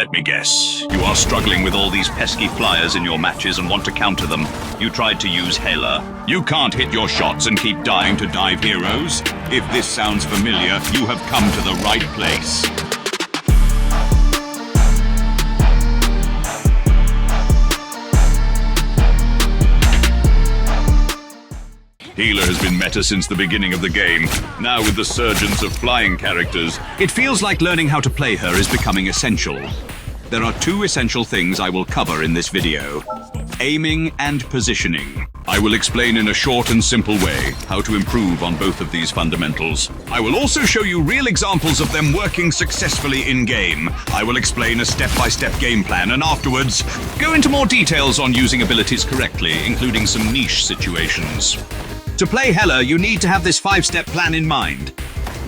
Let me guess. You are struggling with all these pesky flyers in your matches and want to counter them. You tried to use Hela. You can't hit your shots and keep dying to dive heroes. If this sounds familiar, you have come to the right place. Hela has been meta since the beginning of the game. Now with the surgence of flying characters, it feels like learning how to play her is becoming essential. There are two essential things I will cover in this video: aiming and positioning. I will explain in a short and simple way how to improve on both of these fundamentals. I will also show you real examples of them working successfully in-game. I will explain a step-by-step game plan and afterwards go into more details on using abilities correctly, including some niche situations. To play Hela, you need to have this 5-step plan in mind.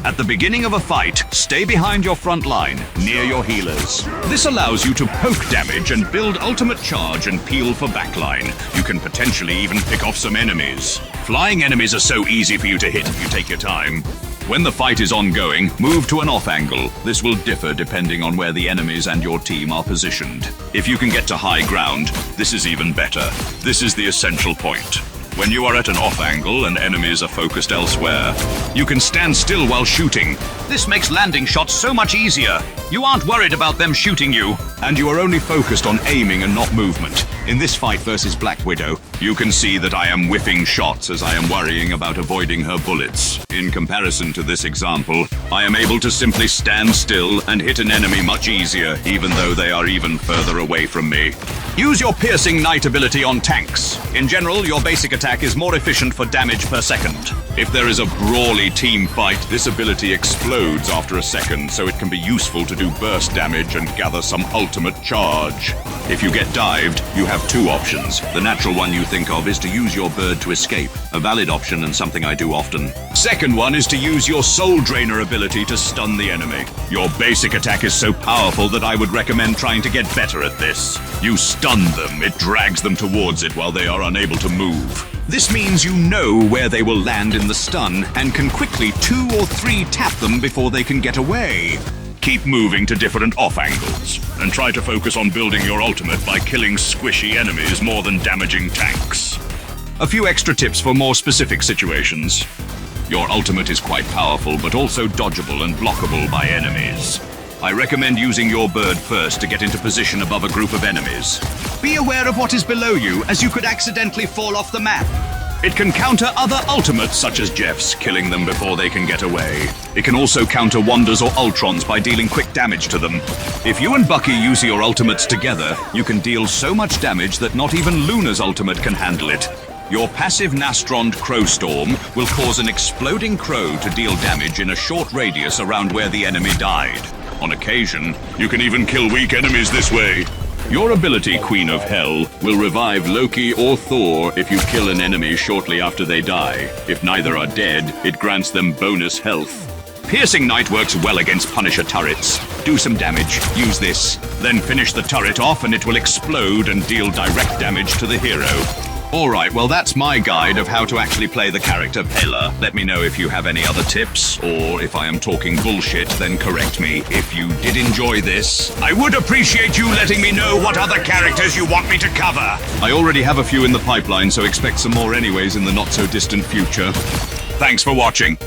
At the beginning of a fight, stay behind your front line, near your healers. This allows you to poke damage and build ultimate charge and peel for backline. You can potentially even pick off some enemies. Flying enemies are so easy for you to hit if you take your time. When the fight is ongoing, move to an off angle. This will differ depending on where the enemies and your team are positioned. If you can get to high ground, this is even better. This is the essential point. When you are at an off angle and enemies are focused elsewhere, you can stand still while shooting. This makes landing shots so much easier. You aren't worried about them shooting you, and you are only focused on aiming and not movement. In this fight versus Black Widow, you can see that I am whiffing shots as I am worrying about avoiding her bullets. In comparison to this example, I am able to simply stand still and hit an enemy much easier, even though they are even further away from me. Use your piercing knight ability on tanks. In general, your basic attack is more efficient for damage per second. If there is a brawly team fight, this ability explodes after a second, so it can be useful to do burst damage and gather some ultimate charge. If you get dived, you have two options. The natural one you think of is to use your bird to escape, a valid option and something I do often. Second one is to use your soul drainer ability to stun the enemy. Your basic attack is so powerful that I would recommend trying to get better at this. You stun them, it drags them towards it while they are unable to move. This means you know where they will land in the stun and can quickly 2 or 3 tap them before they can get away. Keep moving to different off angles, and try to focus on building your ultimate by killing squishy enemies more than damaging tanks. A few extra tips for more specific situations. Your ultimate is quite powerful, but also dodgeable and blockable by enemies. I recommend using your bird first to get into position above a group of enemies. Be aware of what is below you, as you could accidentally fall off the map. It can counter other ultimates such as Jeff's, killing them before they can get away. It can also counter Wanders or Ultrons by dealing quick damage to them. If you and Bucky use your ultimates together, you can deal so much damage that not even Luna's ultimate can handle it. Your passive Nastrond Crow Storm will cause an exploding crow to deal damage in a short radius around where the enemy died. On occasion, you can even kill weak enemies this way. Your ability, Queen of Hell, will revive Loki or Thor if you kill an enemy shortly after they die. If neither are dead, it grants them bonus health. Piercing Knight works well against Punisher turrets. Do some damage, use this, then finish the turret off and it will explode and deal direct damage to the hero. Alright, well that's my guide of how to actually play the character Hela. Let me know if you have any other tips, or if I am talking bullshit, then correct me. If you did enjoy this, I would appreciate you letting me know what other characters you want me to cover. I already have a few in the pipeline, so expect some more anyways in the not-so-distant future. Thanks for watching.